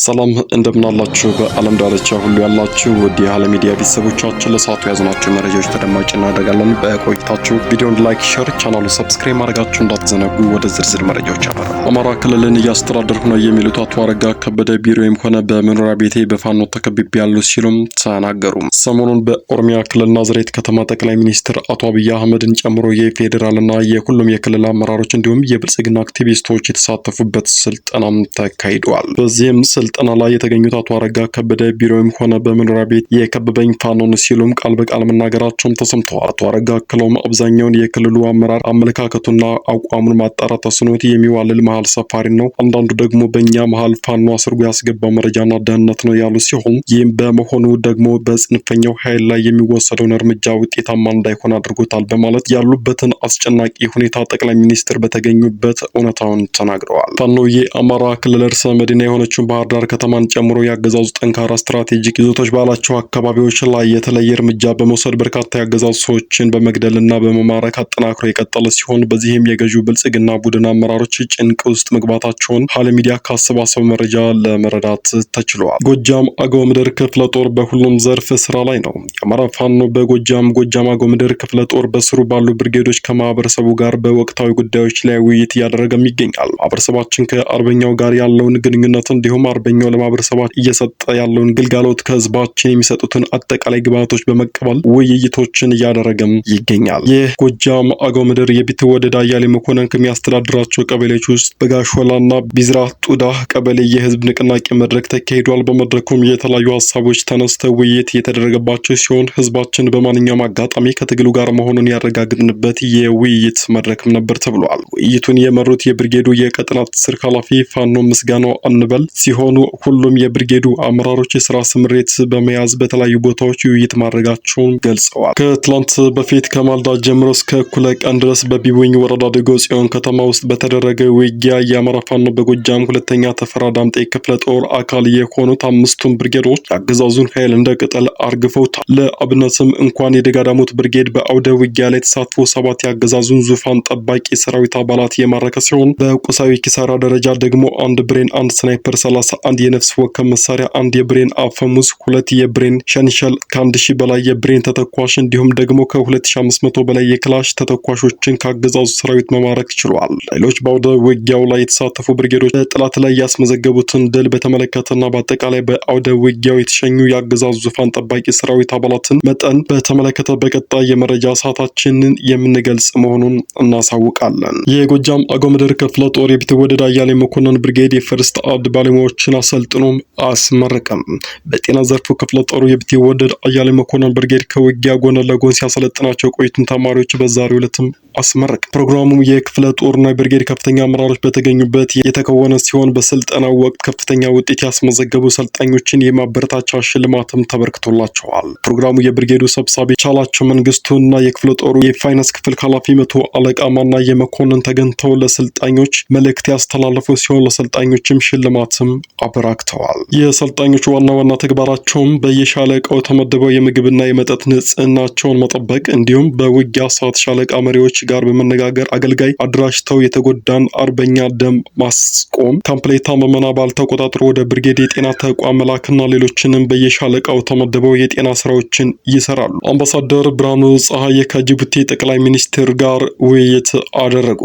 ሰላም እንደምናላችሁ በአለም ዳርቻ ሁሉ ያላችሁ ወዲ የዓለ ሚዲያ ቤተሰቦቻችን ለሰዓቱ ያዝናችሁ መረጃዎች ተደማጭ እናደርጋለን። በቆይታችሁ ቪዲዮን ላይክ፣ ሼር፣ ቻናሉን ሰብስክራይብ ማድረጋችሁ እንዳትዘነጉ። ወደ ዝርዝር መረጃዎች አመራ። አማራ ክልልን እያስተዳደርኩ ነው የሚሉት አቶ አረጋ ከበደ ቢሮዬም ሆነ በመኖሪያ ቤቴ በፋኖ ተከብቤያለሁ ሲሉም ተናገሩ። ሰሞኑን በኦሮሚያ ክልል ናዝሬት ከተማ ጠቅላይ ሚኒስትር አቶ አብይ አህመድን ጨምሮ የፌዴራልና የሁሉም የክልል አመራሮች እንዲሁም የብልጽግና አክቲቪስቶች የተሳተፉበት ስልጠናም ተካሂዷል። በዚህም ስልጠና ላይ የተገኙት አቶ አረጋ ከበደ ቢሮም ሆነ በመኖሪያ ቤት የከበበኝ ፋኖን ሲሉም ቃል በቃል መናገራቸውን ተሰምተዋል። አቶ አረጋ አክለውም አብዛኛውን የክልሉ አመራር አመለካከቱና አቋሙን ማጣራት ተስኖት የሚዋልል መሀል ሰፋሪ ነው፣ አንዳንዱ ደግሞ በእኛ መሀል ፋኖ አስርጎ ያስገባ መረጃና ደህንነት ነው ያሉ ሲሆን ይህም በመሆኑ ደግሞ በጽንፈኛው ኃይል ላይ የሚወሰደውን እርምጃ ውጤታማ እንዳይሆን አድርጎታል በማለት ያሉበትን አስጨናቂ ሁኔታ ጠቅላይ ሚኒስትር በተገኙበት እውነታውን ተናግረዋል። ፋኖ የአማራ ክልል ርዕሰ መዲና የሆነችውን ባህር ዳር ከተማን ጨምሮ ያገዛዙ ጠንካራ ስትራቴጂክ ይዞቶች ባላቸው አካባቢዎች ላይ የተለየ እርምጃ በመውሰድ በርካታ ያገዛዙ ሰዎችን በመግደልና በመማረክ አጠናክሮ የቀጠለ ሲሆን በዚህም የገዢው ብልጽግና ቡድን አመራሮች ጭንቅ ውስጥ መግባታቸውን ዓለ ሚዲያ ካሰባሰበው መረጃ ለመረዳት ተችሏል። ጎጃም አገው ምድር ክፍለ ጦር በሁሉም ዘርፍ ስራ ላይ ነው። የአማራ ፋኖ በጎጃም አገው ምድር ክፍለ ጦር በስሩ ባሉ ብርጌዶች ከማህበረሰቡ ጋር በወቅታዊ ጉዳዮች ላይ ውይይት እያደረገም ይገኛል። ማህበረሰባችን ከአርበኛው ጋር ያለውን ግንኙነት እንዲሁም አርበኛው ለማህበረሰባችን እየሰጠ ያለውን ግልጋሎት ከህዝባችን የሚሰጡትን አጠቃላይ ግብዓቶች በመቀበል ውይይቶችን እያደረገም ይገኛል። የጎጃም አገው ምድር የቢትወደድ አያሌ መኮንን ከሚያስተዳድራቸው ቀበሌዎች ውስጥ በጋሾላና ቢዝራ ጡዳ ቀበሌ የህዝብ ንቅናቄ መድረክ ተካሂዷል። በመድረኩም የተለያዩ ሀሳቦች ተነስተው ውይይት የተደረገባቸው ሲሆን ህዝባችን በማንኛውም አጋጣሚ ከትግሉ ጋር መሆኑን ያረጋግጥንበት የውይይት መድረክም ነበር ተብሏል። ውይይቱን የመሩት የብርጌዱ የቀጠና ትስስር ኃላፊ ፋኖ ምስጋናው አንበል ሲሆኑ ሁሉም የብርጌዱ አመራሮች የስራ ስምሬት በመያዝ በተለያዩ ቦታዎች ውይይት ማድረጋቸውን ገልጸዋል። ከትላንት በፊት ከማልዳ ጀምሮ እስከ እኩለ ቀን ድረስ በቢቡኝ ወረዳ ደጎ ጽዮን ከተማ ውስጥ በተደረገ ውጊያ የአማራ ፋኖ በጎጃም ሁለተኛ ተፈራ ዳምጤ ክፍለ ጦር አካል የሆኑት አምስቱን ብርጌዶች የአገዛዙን ኃይል እንደ ቅጠል አርግፈውታል። ለአብነትም እንኳን የደጋዳሞት ብርጌድ በአውደ ውጊያ ላይ ተሳትፎ 7 የአገዛዙን ዙፋን ጠባቂ ሰራዊት አባላት የማረከ ሲሆን በቁሳዊ ኪሳራ ደረጃ ደግሞ አንድ ብሬን፣ አንድ ስናይፐር፣ 31 የነፍስ ወከፍ መሳሪያ፣ አንድ የብሬን አፈሙዝ፣ 2 የብሬን ሸንሸል፣ ከ1000 በላይ የብሬን ተተኳሽ እንዲሁም ደግሞ ከ2500 በላይ የክላሽ ተተኳሾችን ከአገዛዙ ሰራዊት መማረክ ችሏል። ሌሎች በአውደ ውጊያው ላይ የተሳተፉ ብርጌዶች በጠላት ላይ ያስመዘገቡትን ድል በተመለከተና በአጠቃላይ በአውደ ውጊያው የተሸኙ የአገዛዙ ዙፋን ጠባቂ ሰራዊት አባላትን መጠን በተመለከተ በቀጣይ የመረጃ ሰዓታችንን የምንገልጽ መሆኑን እናሳውቃለን። የጎጃም አገው ምድር ክፍለ ጦር የቢትወደድ አያሌ መኮንን ብርጌድ የፈርስት አድ ባለሙያዎችን አሰልጥኖም አስመረቀም። በጤና ዘርፉ ክፍለ ጦሩ የቢትወደድ አያሌ መኮንን ብርጌድ ከውጊያ ጎን ለጎን ሲያሰለጥናቸው ቆይቱን ተማሪዎች በዛሬው ዕለትም አስመረቀ። ፕሮግራሙ የክፍለ ጦርና ብርጌድ ከፍተኛ አመራሮች በተገኙበት የተከወነ ሲሆን በስልጠናው ወቅት ከፍተኛ ውጤት ያስመዘገቡ ሰልጣኞችን የማበረታቻ ሽልማትም ተበርክቶላቸዋል። ፕሮግራሙ የብርጌዱ ሰብሳቢ ቻላቸው መንግስቱና የክፍለ ጦሩ የፋይናንስ ክፍል ኃላፊ መቶ አለቃ ማና የመኮንን ተገኝተው ለሰልጣኞች መልእክት ያስተላለፉ ሲሆን ለሰልጣኞችም ሽልማትም አበራክተዋል። የሰልጣኞቹ ዋና ተግባራቸውም በየሻለቃው ተመድበው የምግብና የመጠጥ ንጽህናቸውን መጠበቅ እንዲሁም በውጊያ ሰዓት ሻለቃ መሪዎች ጋር በመነጋገር አገልጋይ አድራጅተው የተጎዳን አርበኛ ደም ማስቆም፣ ካምፕሌታ መመና ባል ተቆጣጥሮ ወደ ብርጌድ የጤና ተቋም መላክና ሌሎችንም በየሻለቃው ተመድበው የጤና ስራዎችን ይሰራሉ። አምባሳደር ብርሃኑ ፀሐዬ ከጅቡቲ ጠቅላይ ሚኒስትር ጋር ውይይት አደረጉ።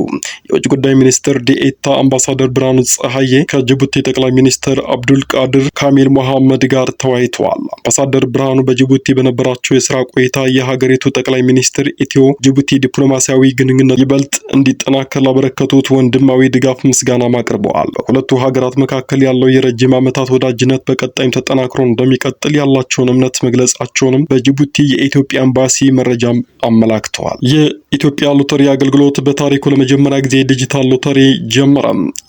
የውጭ ጉዳይ ሚኒስትር ዲኤታ አምባሳደር ብርሃኑ ፀሐዬ ከጅቡቲ ጠቅላይ ሚኒስትር አብዱል ቃድር ካሚል መሐመድ ጋር ተወያይተዋል። አምባሳደር ብርሃኑ በጅቡቲ በነበራቸው የስራ ቆይታ የሀገሪቱ ጠቅላይ ሚኒስትር ኢትዮ ጅቡቲ ዲፕሎማሲያዊ ግንኙነት ይበልጥ እንዲጠናከር ላበረከቱት ወንድማዊ ድጋፍ ምስጋና አቅርበዋል። ሁለቱ ሀገራት መካከል ያለው የረጅም ዓመታት ወዳጅነት በቀጣይም ተጠናክሮ እንደሚቀጥል ያላቸውን እምነት መግለጻቸውንም በጅቡቲ የኢትዮጵያ ኤምባሲ መረጃም አመላክተዋል። የኢትዮጵያ ሎተሪ አገልግሎት በታሪኩ ለመጀመሪያ ጊዜ ዲጂታል ሎተሪ ጀመረ።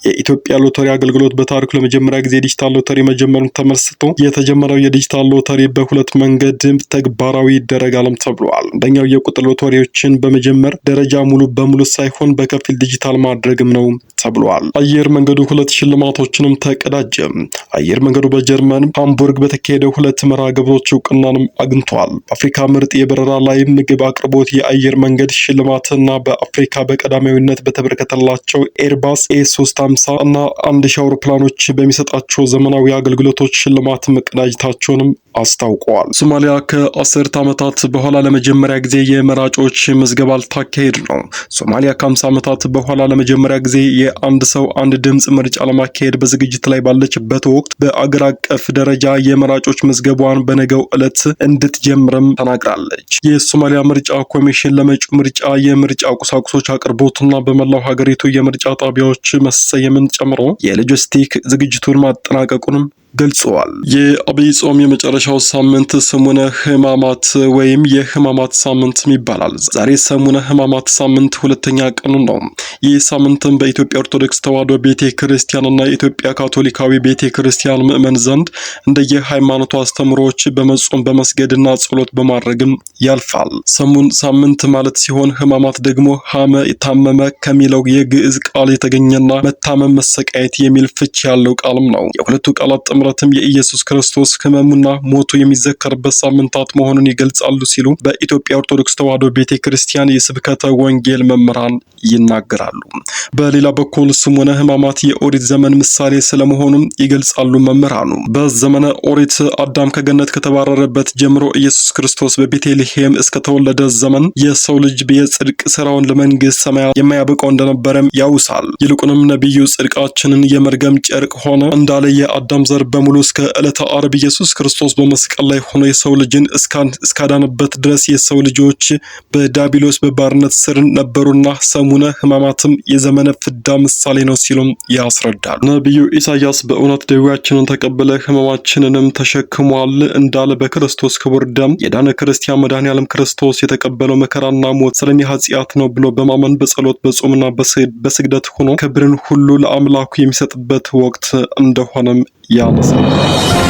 የኢትዮጵያ ሎተሪ አገልግሎት በታሪኩ ለመጀመሪያ ጊዜ ዲጂታል ሎተሪ መጀመሩን ተመስርቶ የተጀመረው የዲጂታል ሎተሪ በሁለት መንገድ ተግባራዊ ይደረጋልም ተብሏል። አንደኛው የቁጥር ሎተሪዎችን በመጀመር ደረጃ ደረጃ ሙሉ በሙሉ ሳይሆን በከፊል ዲጂታል ማድረግም ነው ተብሏል። አየር መንገዱ 2 ሽልማቶችንም ተቀዳጀ። አየር መንገዱ በጀርመን ሃምቡርግ በተካሄደው 2 መርሃ ግብሮች እውቅናንም አግኝቷል። በአፍሪካ ምርጥ የበረራ ላይ ምግብ አቅርቦት የአየር መንገድ ሽልማትና በአፍሪካ በቀዳሚነት በተበረከተላቸው ኤርባስ ኤ350 እና 1000 አውሮፕላኖች በሚሰጣቸው ዘመናዊ አገልግሎቶች ሽልማት መቀዳጀታቸውንም አስታውቀዋል። ሶማሊያ ከ10 ዓመታት በኋላ ለመጀመሪያ ጊዜ የመራጮች ምዝገባ ልታካሄድ ነው። ሶማሊያ ከ50 ዓመታት በኋላ ለመጀመሪያ ጊዜ የአንድ ሰው አንድ ድምጽ ምርጫ ለማካሄድ በዝግጅት ላይ ባለችበት ወቅት በአገር አቀፍ ደረጃ የመራጮች ምዝገባዋን በነገው ዕለት እንድትጀምርም ተናግራለች። የሶማሊያ ምርጫ ኮሚሽን ለመጪው ምርጫ የምርጫ ቁሳቁሶች አቅርቦትና በመላው ሀገሪቱ የምርጫ ጣቢያዎች መሰየምን ጨምሮ የሎጂስቲክ ዝግጅቱን ማጠናቀቁንም ገልጸዋል። የአብይ ጾም የመጨረሻው ሳምንት ሰሙነ ሕማማት ወይም የሕማማት ሳምንት ይባላል። ዛሬ ሰሙነ ሕማማት ሳምንት 2ኛ ቀኑ ነው። ይህ ሳምንትም በኢትዮጵያ ኦርቶዶክስ ተዋሕዶ ቤተክርስቲያንና የኢትዮጵያ ካቶሊካዊ ቤተክርስቲያን ምዕመን ዘንድ እንደየ ሃይማኖቱ አስተምሮዎች በመጾም በመስገድና ጸሎት በማድረግም ያልፋል። ሰሙን ሳምንት ማለት ሲሆን ሕማማት ደግሞ ሐመ ታመመ ከሚለው የግዕዝ ቃል የተገኘና መታመም መሰቃየት የሚል ፍች ያለው ቃልም ነው። የሁለቱ ቃላት ጥምረትም የኢየሱስ ክርስቶስ ሕመሙና ሞቱ የሚዘከርበት ሳምንታት መሆኑን ይገልጻሉ ሲሉ በኢትዮጵያ ኦርቶዶክስ ተዋሕዶ ቤተክርስቲያን የስብከተ ወንጌል መምህራን ይናገራሉ። በሌላ በኩል ሰሙነ ሕማማት የኦሪት ዘመን ምሳሌ ስለመሆኑም ይገልጻሉ መምህራኑ። በዘመነ ኦሪት አዳም ከገነት ከተባረረበት ጀምሮ ኢየሱስ ክርስቶስ በቤተልሔም እስከተወለደ ዘመን የሰው ልጅ የጽድቅ ስራውን ለመንግስት ሰማያት የማያበቃው እንደነበረም ያውሳል። ይልቁንም ነቢዩ ጽድቃችንን የመርገም ጨርቅ ሆነ እንዳለ የአዳም ዘር በሙሉ እስከ ዕለተ ዓርብ ኢየሱስ ክርስቶስ በመስቀል ላይ ሆኖ የሰው ልጅን እስካዳነበት ድረስ የሰው ልጆች በዲያብሎስ በባርነት ስር ነበሩና ሰሙነ ሕማማትም የዘመነ ፍዳ ምሳሌ ነው ሲሉም ያስረዳል። ነቢዩ ኢሳያስ በእውነት ደዌያችንን ተቀበለ ሕመማችንንም ተሸክሟል እንዳለ በክርስቶስ ክቡር ደም የዳነ ክርስቲያን መድኃኔዓለም ክርስቶስ የተቀበለው መከራና ሞት ስለኔ ኃጢአት ነው ብሎ በማመን በጸሎት በጾምና በስግደት ሆኖ ክብርን ሁሉ ለአምላኩ የሚሰጥበት ወቅት እንደሆነም ያነሳል።